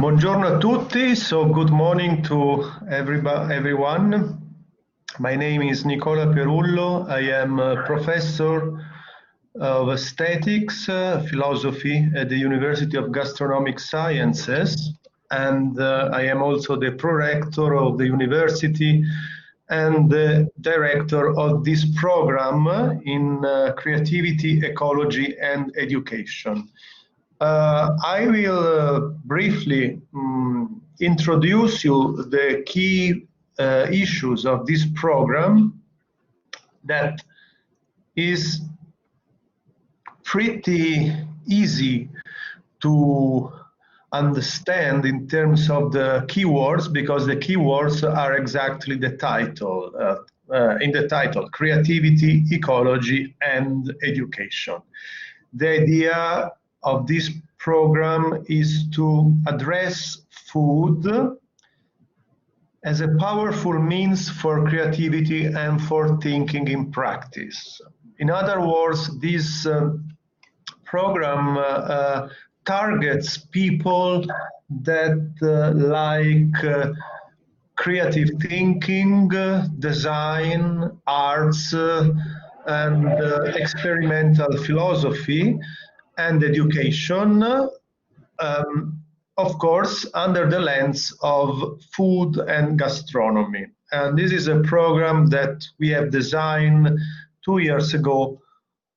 Buongiorno a tutti, so good morning to everyone. My name is Nicola Perullo. I am a professor of aesthetics, philosophy at the University of Gastronomic Sciences, and I am also the prorector of the university and the director of this program in creativity, ecology, and education. I will briefly introduce you the key issues of this program that is pretty easy to understand in terms of the keywords, because the keywords are exactly the title, in the title, creativity, ecology, and education. The idea of this program is to address food as a powerful means for creativity and for thinking in practice. In other words, this program targets people that like creative thinking, design, arts, and experimental philosophy and education, of course, under the lens of food and gastronomy. And this is a program that we have designed 2 years ago,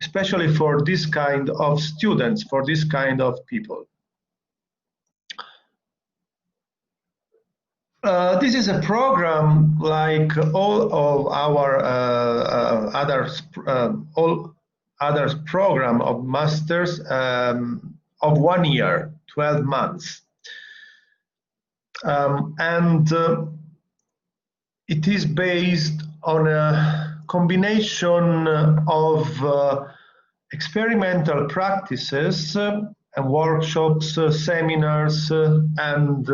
especially for this kind of students, for this kind of people. This is a program like all of our other program of masters of 1 year, 12 months. And it is based on a combination of experimental practices and workshops, seminars, and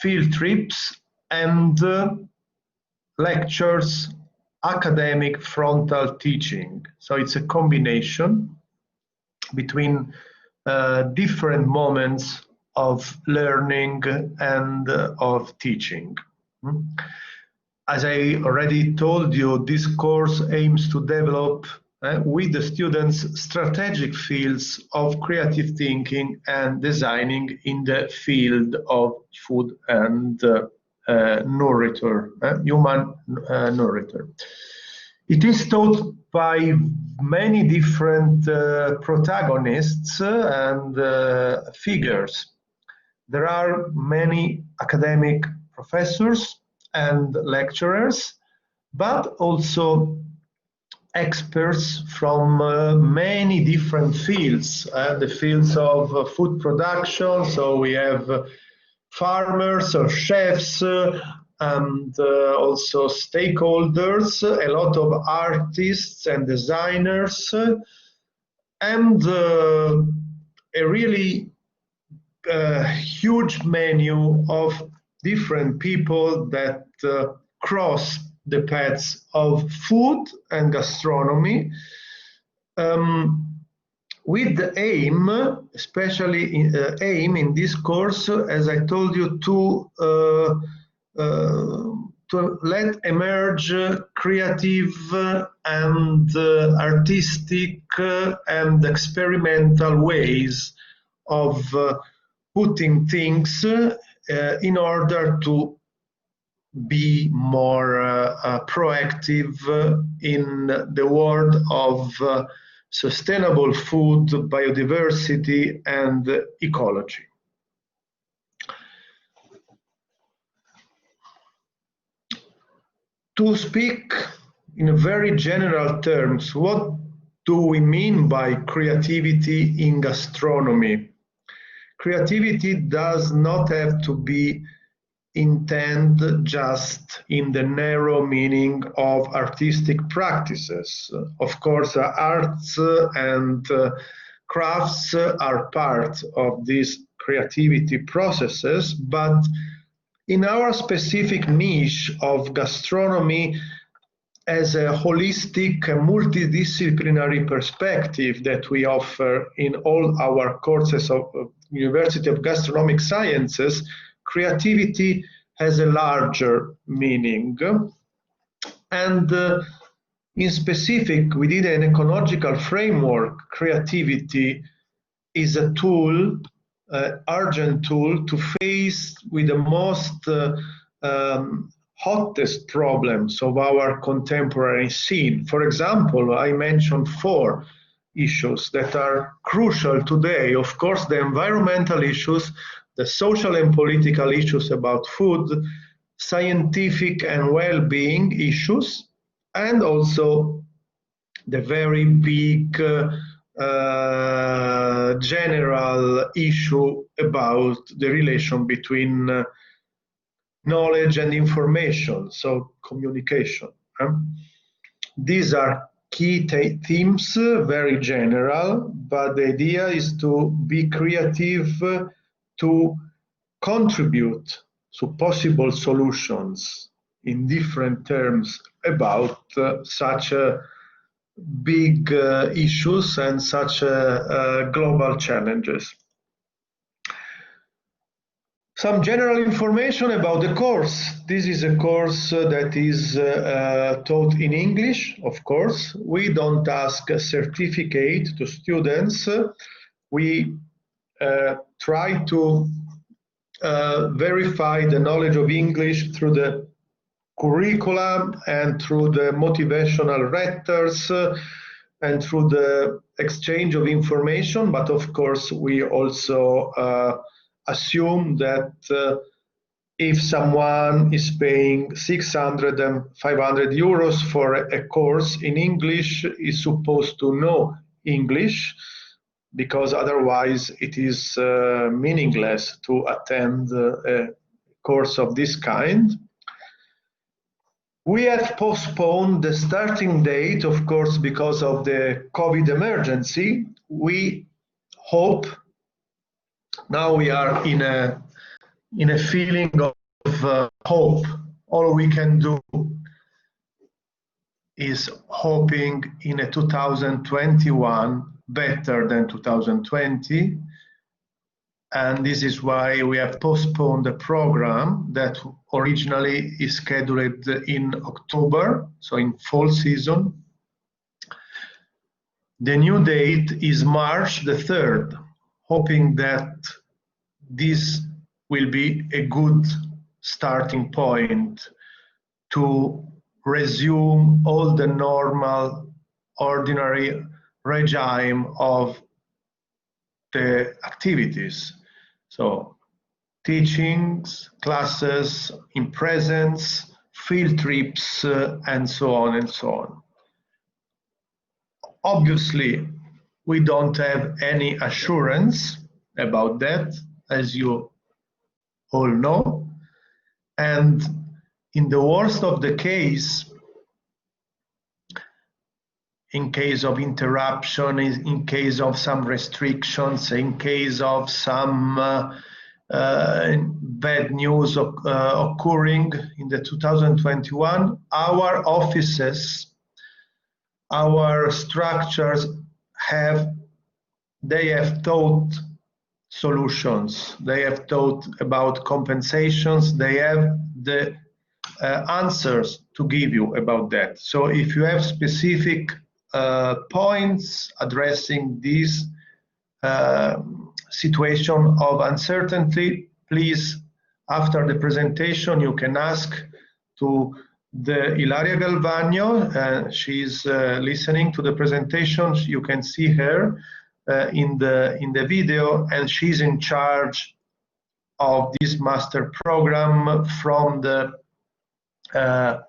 field trips, and lectures, academic frontal teaching. So it's a combination between different moments of learning and of teaching. As I already told you, this course aims to develop with the students strategic fields of creative thinking and designing in the field of food and nourisher, human nourisher. It is taught by many different protagonists and figures. There are many academic professors and lecturers, but also experts from many different fields, the fields of food production. So we have farmers or chefs, and also stakeholders, a lot of artists and designers, and a really huge menu of different people that cross the paths of food and gastronomy, with the aim, especially aim in this course, as I told you, to let emerge creative and artistic and experimental ways of putting things in order to be more proactive in the world of sustainable food, biodiversity, and ecology. To speak in very general terms, what do we mean by creativity in gastronomy? Creativity does not have to be intended just in the narrow meaning of artistic practices. Of course, arts and crafts are part of these creativity processes, but in our specific niche of gastronomy, as a holistic, multidisciplinary perspective that we offer in all our courses of University of Gastronomic Sciences, creativity has a larger meaning. And in specific, within an ecological framework, creativity is a tool, urgent tool to face with the most hottest problems of our contemporary scene. For example, I mentioned 4 issues that are crucial today. Of course, the environmental issues, the social and political issues about food, scientific and well-being issues, and also the very big general issue about the relation between knowledge and information, so communication. These are key themes, very general, but the idea is to be creative, to contribute to possible solutions in different terms about such big issues and such global challenges. Some general information about the course. This is a course that is taught in English, of course. We don't ask a certificate to students. We try to verify the knowledge of English through the curriculum and through the motivational letters and through the exchange of information. But of course, we also assume that if someone is paying 600 and 500 euros for a course in English, is supposed to know English, because otherwise it is meaningless to attend a course of this kind. We have postponed the starting date, of course, because of the COVID emergency. We hope, now we are in a feeling of hope. All we can do is hoping in a 2021 better than 2020. And this is why we have postponed the program that originally is scheduled in October, so in fall season. The new date is March the 3rd, hoping that this will be a good starting point to resume all the normal, ordinary regime of the activities. So teachings, classes in presence, field trips, and so on and so on. Obviously, we don't have any assurance about that, as you all know. And in the worst of the case, in case of interruption, in case of some restrictions, in case of some bad news occurring in the 2021, our offices, our structures have thought solutions, they have thought about compensations, they have the answers to give you about that. So if you have specific points addressing this situation of uncertainty, please, after the presentation, you can ask to the Ilaria Galvagno. She's listening to the presentations. You can see her in the video, and she's in charge of this master program from the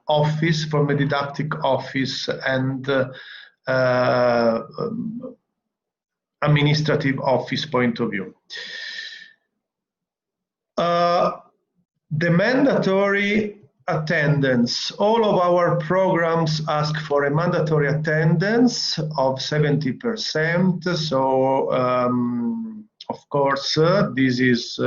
office, from the didactic office and administrative office point of view. The mandatory attendance. All of our programs ask for a mandatory attendance of 70%. So, of course, this is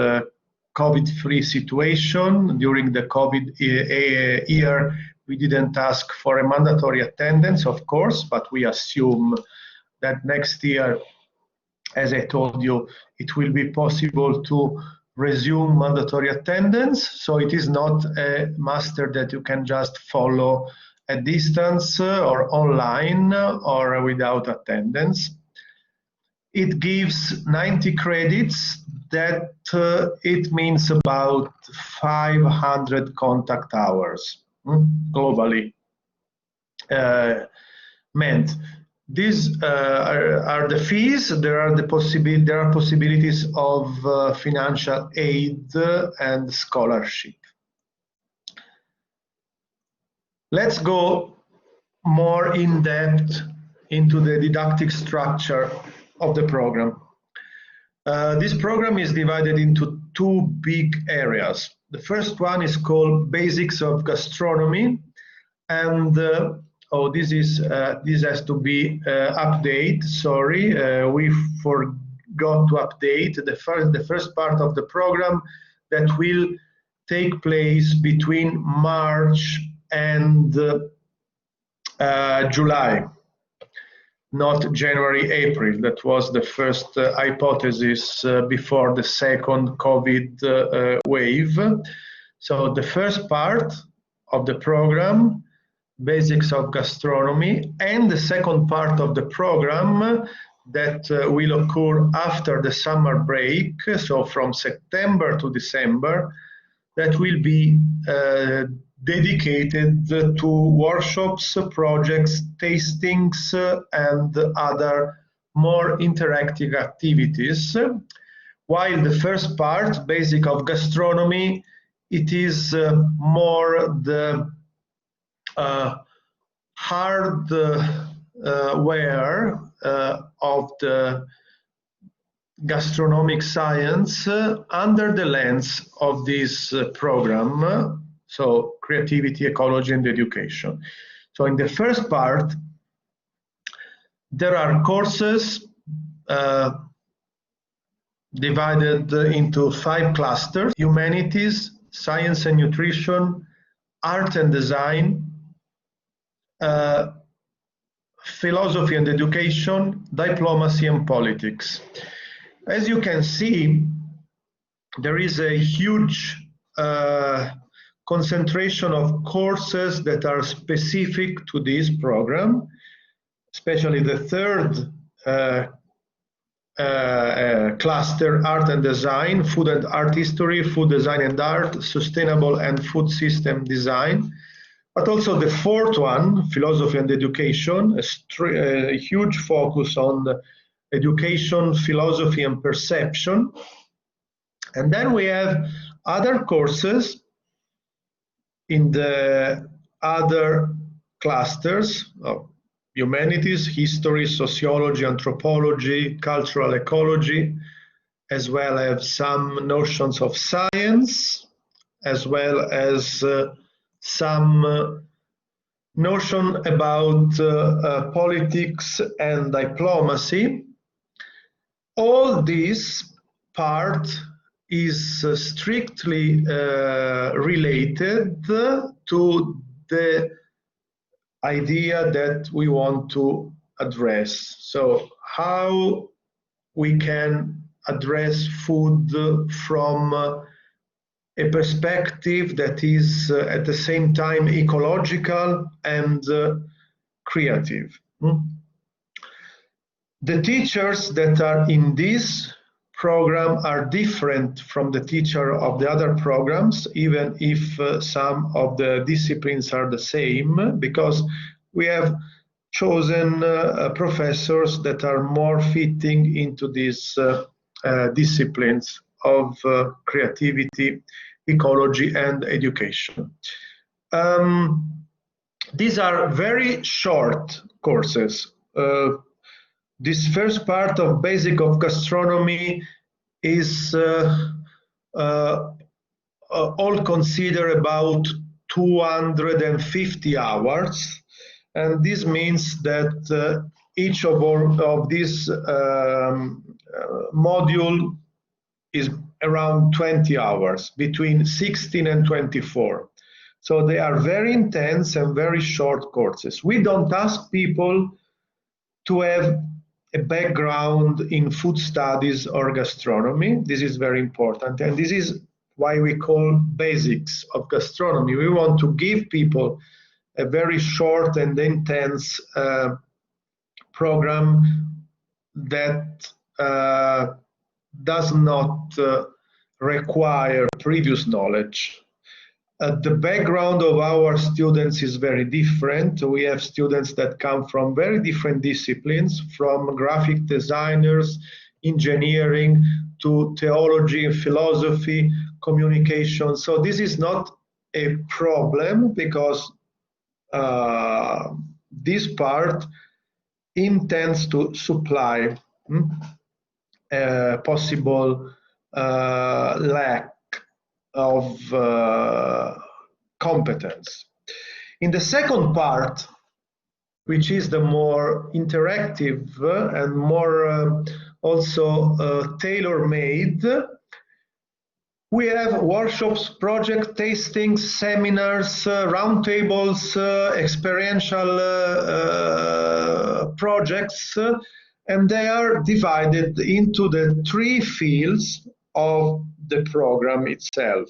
COVID-free situation. During the COVID year, we didn't ask for a mandatory attendance, of course, but we assume that next year, as I told you, it will be possible to resume mandatory attendance. So it is not a master that you can just follow at distance or online or without attendance. It gives 90 credits. That it means about 500 contact hours globally meant. These are the fees. There are possibilities of financial aid and scholarship. Let's go more in depth into the didactic structure of the program. This program is divided into two big areas. The first one is called Basics of Gastronomy, and this has to be update. Sorry, we forgot to update the first part of the program that will take place between March and July. Not January, April. That was the first hypothesis before the second COVID wave. So the first part of the program, Basics of Gastronomy, and the second part of the program that will occur after the summer break, so from September to December, that will be dedicated to workshops, projects, tastings, and other more interactive activities. While the first part, Basic of Gastronomy, it is more the hardware of the gastronomic science under the lens of this program. So creativity, ecology, and education. So in the first part, there are courses divided into 5 clusters: humanities, science and nutrition, art and design, philosophy and education, diplomacy and politics. As you can see, there is a huge concentration of courses that are specific to this program, especially the third cluster, art and design, food and art history, food design and art, sustainable and food system design. But also the fourth one, philosophy and education, a huge focus on education, philosophy and perception. And then we have other courses in the other clusters of humanities, history, sociology, anthropology, cultural ecology, as well as some notions of science, as well as some notion about politics and diplomacy. All this part is strictly related to the idea that we want to address. So how we can address food from a perspective that is at the same time ecological and creative. The teachers that are in this program are different from the teacher of the other programs, even if some of the disciplines are the same, because we have chosen professors that are more fitting into these disciplines of creativity, ecology, and education. These are very short courses. This first part of Basic of Gastronomy is all considered about 250 hours, and this means that each of these module is around 20 hours, between 16 and 24. So they are very intense and very short courses. We don't ask people to have a background in food studies or gastronomy. This is very important, and this is why we call basics of gastronomy. We want to give people a very short and intense program that does not require previous knowledge. The background of our students is very different. We have students that come from very different disciplines, from graphic designers, engineering, to theology, philosophy, communication. So this is not a problem, because this part intends to supply possible lack of competence. In the second part, which is the more interactive and more also tailor-made, we have workshops, project tastings, seminars, roundtables, experiential projects, and they are divided into the 3 fields of the program itself.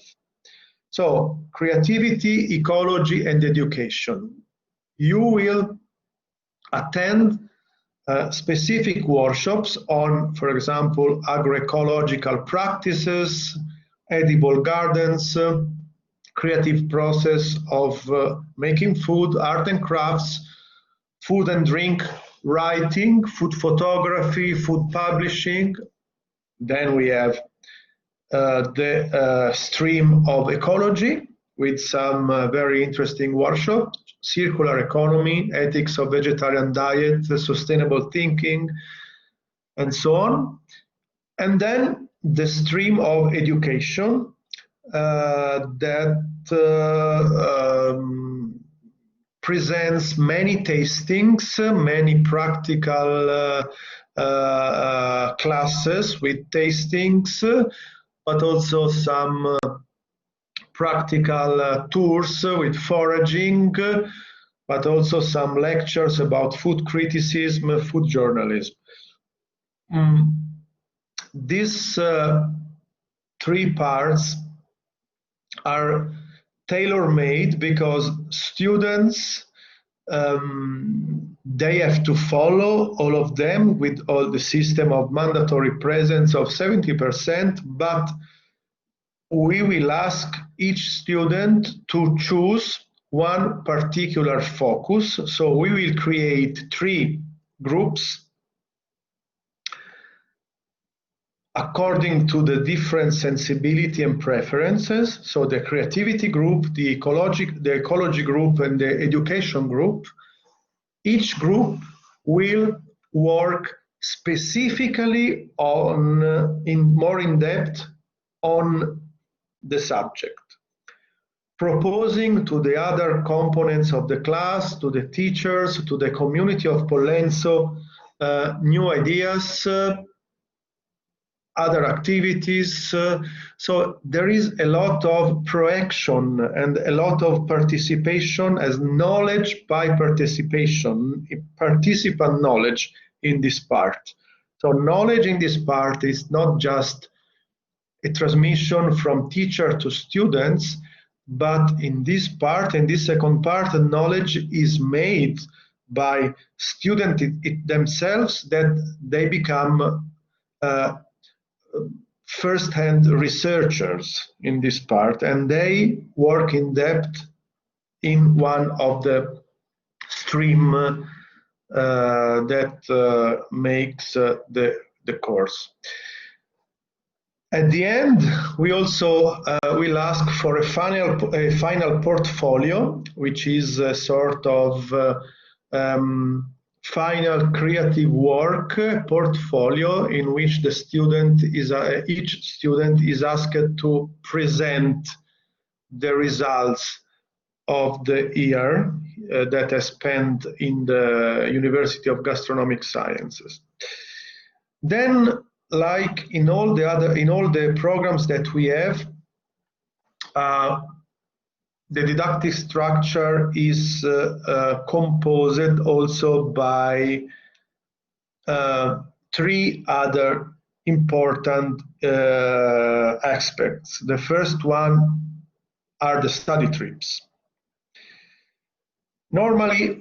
So, creativity, ecology, and education. You will attend specific workshops on, for example, agroecological practices, edible gardens, creative process of making food, art and crafts, food and drink writing, food photography, food publishing. Then we have the stream of ecology, with some very interesting workshops: circular economy, ethics of vegetarian diet, sustainable thinking, and so on. And then the stream of education that presents many tastings, many practical classes with tastings, but also some practical tours with foraging, but also some lectures about food criticism, food journalism. These 3 parts are tailor-made because students, they have to follow all of them with all the system of mandatory presence of 70%, but we will ask each student to choose one particular focus. So we will create 3 groups according to the different sensibility and preferences. So the creativity group, the ecology group, and the education group. Each group will work specifically on, more in depth on the subject, proposing to the other components of the class, to the teachers, to the community of Pollenzo, new ideas, other activities. So there is a lot of proaction and a lot of participation as knowledge by participation, participant knowledge in this part. So knowledge in this part is not just a transmission from teacher to students, but in this part, in this second part, knowledge is made by students themselves, that they become first-hand researchers in this part, and they work in depth in one of the stream that makes the course. At the end, we also will ask for a final portfolio, which is a sort of final creative work portfolio in which the student is each student is asked to present the results of the year that has spent in the University of Gastronomic Sciences. Then like in all the programs that we have, the didactic structure is composed also by three other important aspects. The first one are the study trips. Normally,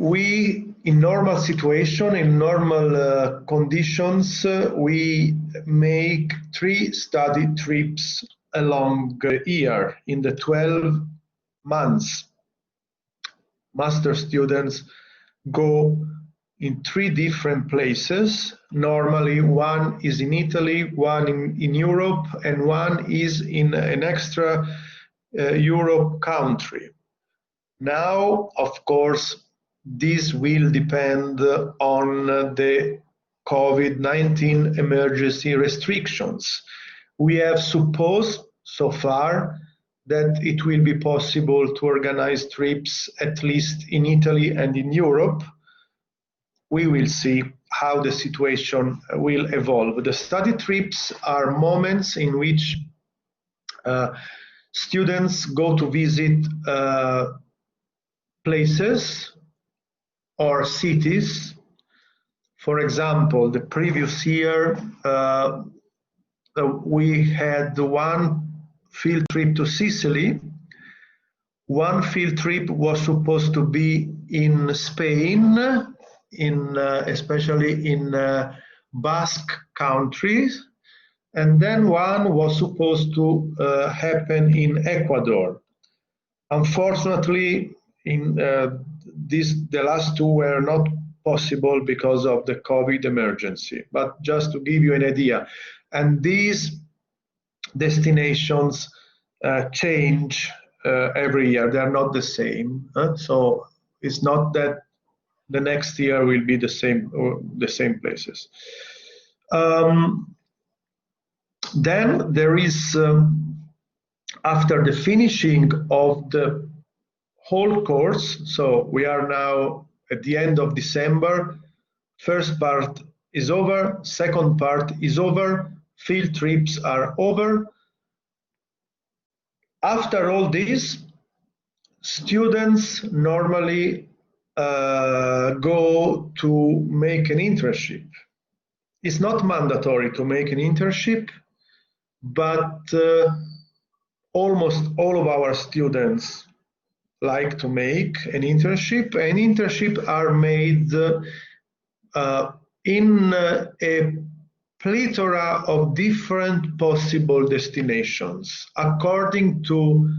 in normal situation, in normal conditions, we make 3 study trips along the year in the 12 months. Master students go in 3 different places. Normally, one is in Italy, one in Europe, and one is in an extra Europe country. Now, of course, this will depend on the COVID-19 emergency restrictions. We have supposed so far that it will be possible to organize trips at least in Italy and in Europe. We will see how the situation will evolve. The study trips are moments in which students go to visit places or cities. For example, the previous year we had one field trip to Sicily. One field trip was supposed to be in Spain, especially in Basque countries, and then one was supposed to happen in Ecuador. Unfortunately, the last 2 were not possible because of the COVID emergency, but just to give you an idea. And these destinations change every year. They are not the same. So it's not that the next year will be the same places. Then there is, after the finishing of the whole course, so we are now at the end of December, first part is over, second part is over, field trips are over. After all this, students normally go to make an internship. It's not mandatory to make an internship, but almost all of our students like to make an internship, and internships are made in a plethora of different possible destinations according to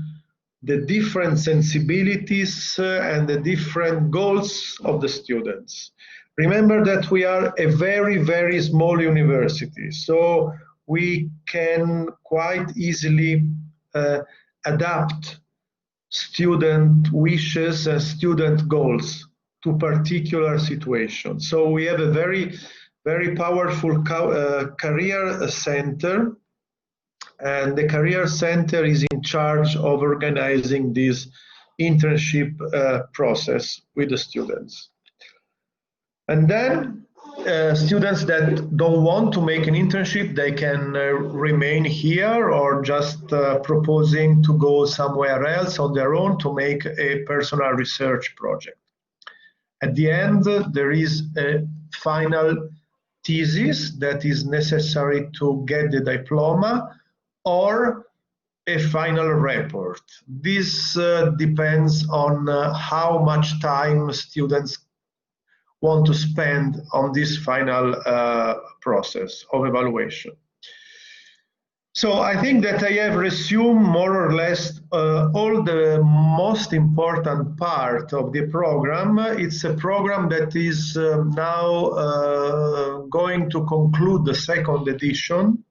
the different sensibilities and the different goals of the students. Remember that we are a very, very small university, so we can quite easily adapt student wishes and student goals to particular situations. So we have a very, very powerful career center, and the career center is in charge of organizing this internship process with the students. And then students that don't want to make an internship, they can remain here or just proposing to go somewhere else on their own to make a personal research project. At the end, there is a final thesis that is necessary to get the diploma, or a final report. This depends on how much time students want to spend on this final process of evaluation. So I think that I have resumed more or less all the most important part of the program. It's a program that is now going to conclude the second edition.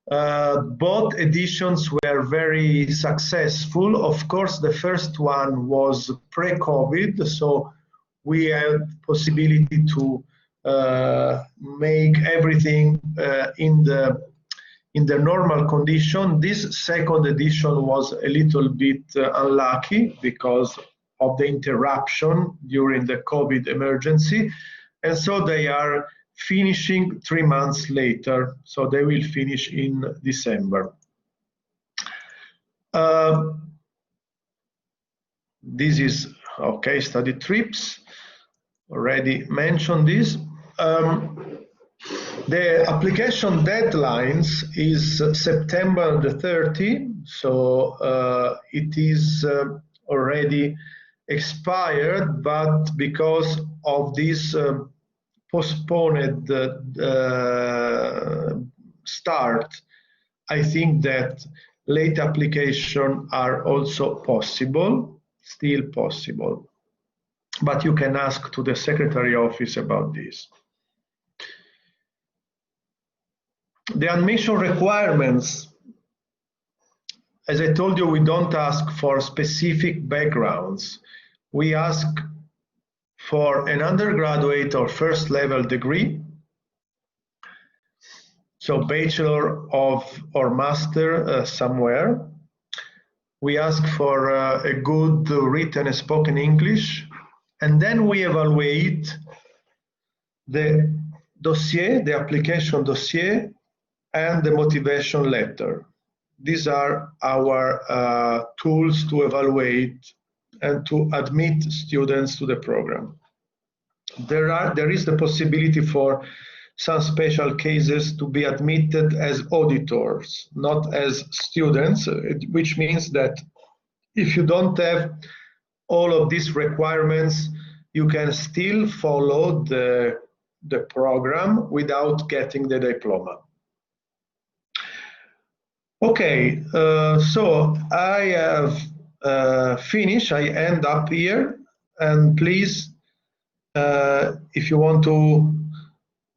Both editions were very successful. Of course, the first one was pre-COVID, so we had possibility to make everything in the normal condition. This second edition was a little bit unlucky because of the interruption during the COVID emergency, and so they are finishing 3 months later, so they will finish in December. This is okay, study trips, already mentioned this. The application deadlines is September the 30th, so it is already expired, but because of this postponed start, I think that late application are also possible, still possible, but you can ask to the Secretary Office about this. The admission requirements, as I told you, we don't ask for specific backgrounds. We ask for an undergraduate or first level degree, so bachelor of or master somewhere. We ask for a good written and spoken English, and then we evaluate the dossier, the application dossier, and the motivation letter. These are our tools to evaluate and to admit students to the program. There is the possibility for some special cases to be admitted as auditors, not as students, which means that if you don't have all of these requirements, you can still follow the program without getting the diploma. Okay, so I have finished. I end up here, and please, if you want to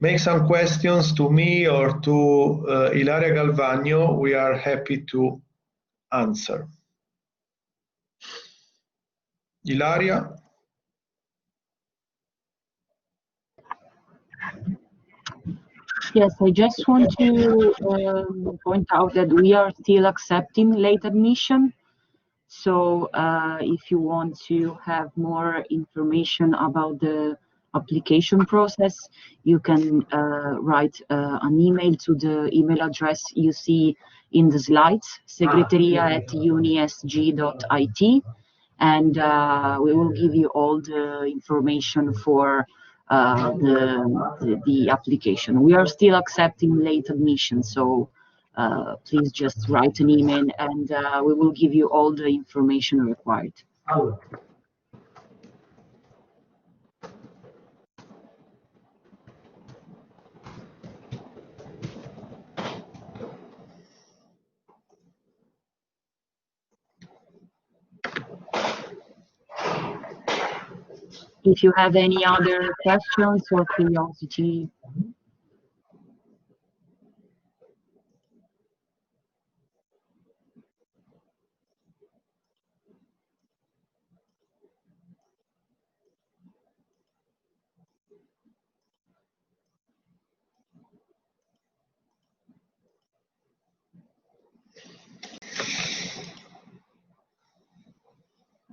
make some questions to me or to Ilaria Galvagno, we are happy to answer. Ilaria? Yes, I just want to point out that we are still accepting late admission. So if you want to have more information about the application process, you can write an email to the email address you see in the slides, secretaria@unisg.it, and we will give you all the information for the application. We are still accepting late admission, so please just write an email and we will give you all the information required. If you have any other questions or curiosity.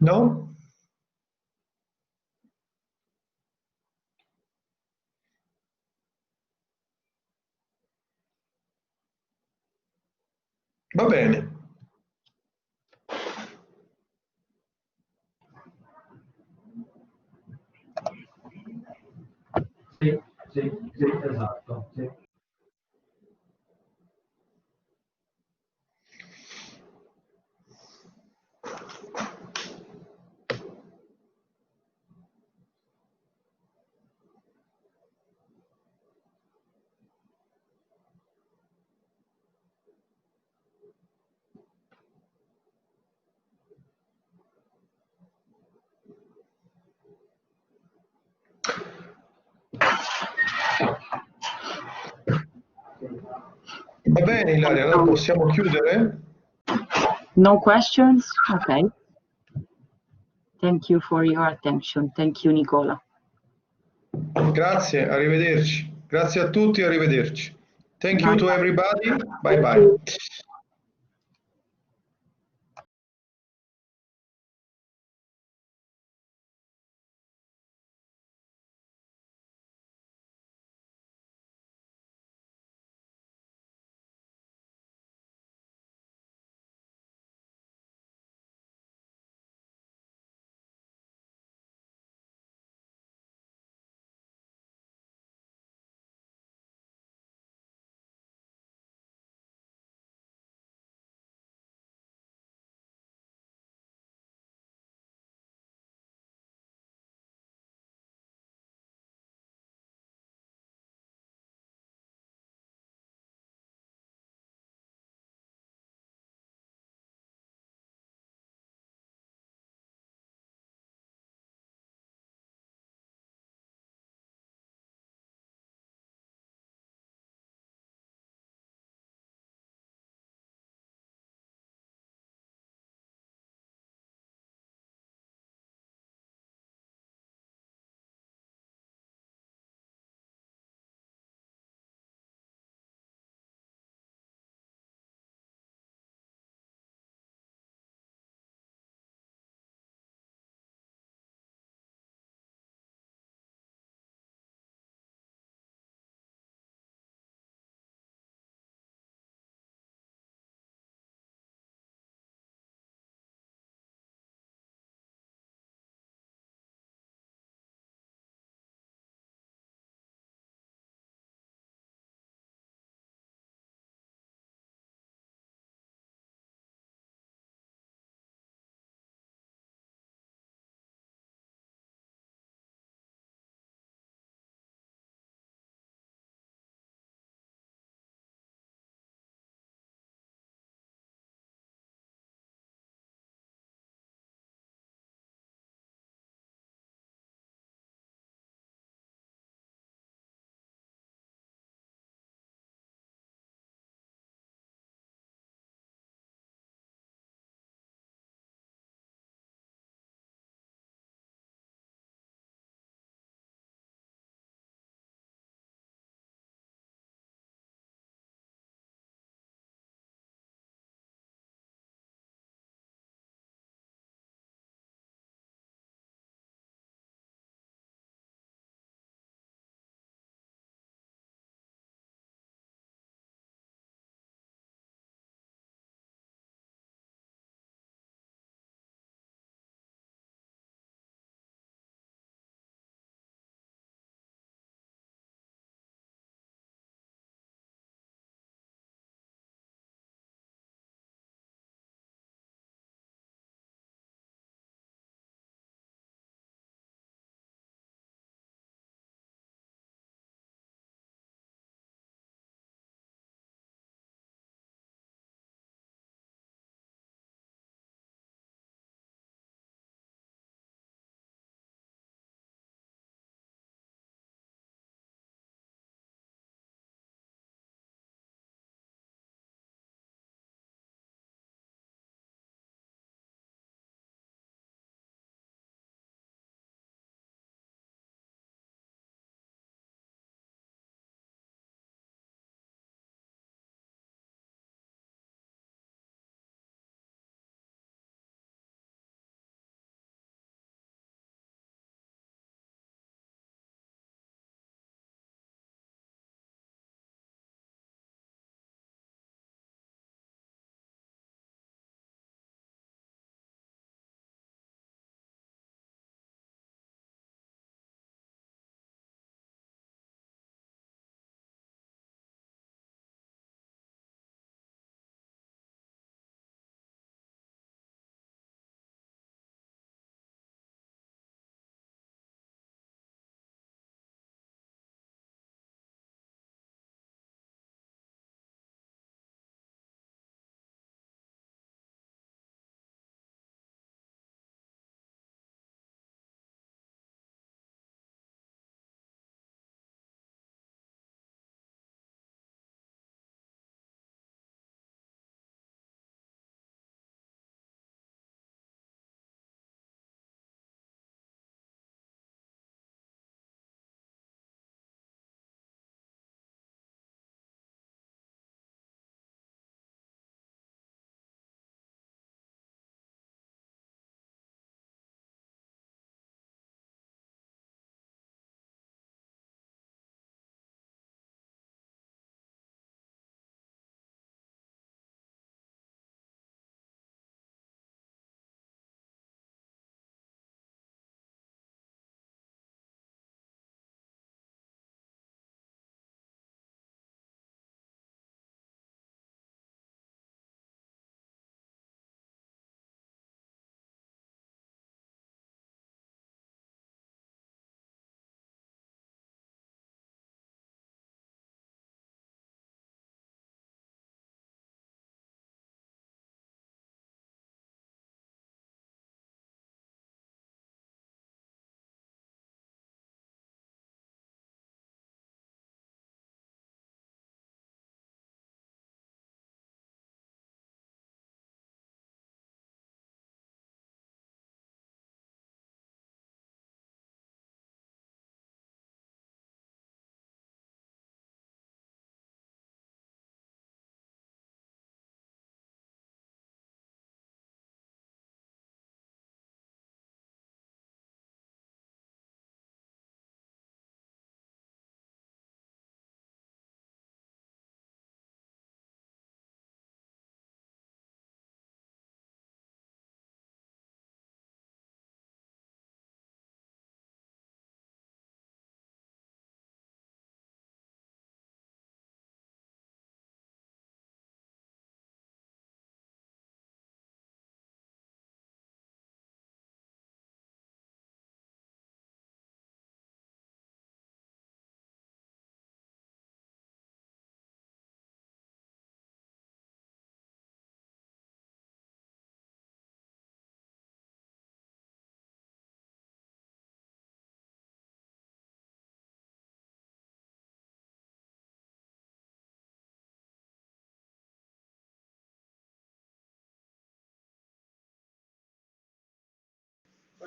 No? Va bene. Sì, esatto. Sì. Va bene, Ilaria, allora possiamo chiudere? No questions? Okay. Thank you for your attention. Thank you, Nicola. Grazie, arrivederci. Grazie a tutti, arrivederci. Thank you Bye. to everybody. Bye bye.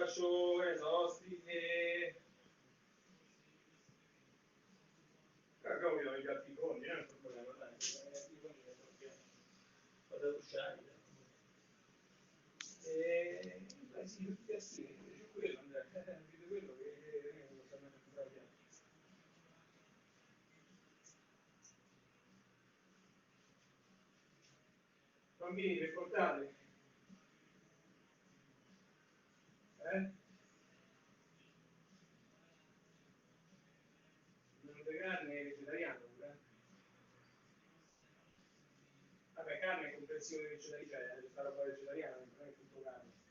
faccio ospite. Capito, i gatti fondi, non è un problema, dai, i gatti fondi non problema. Vado a uscire. Beh sì, tutti assieme, invece quello, Andrea, vedete quello che non lo stanno a bambini, per portare? Non di carne vegetariano, Vabbè, carne è comprensione vegetariana, questa roba vegetariana, non è tutto carne.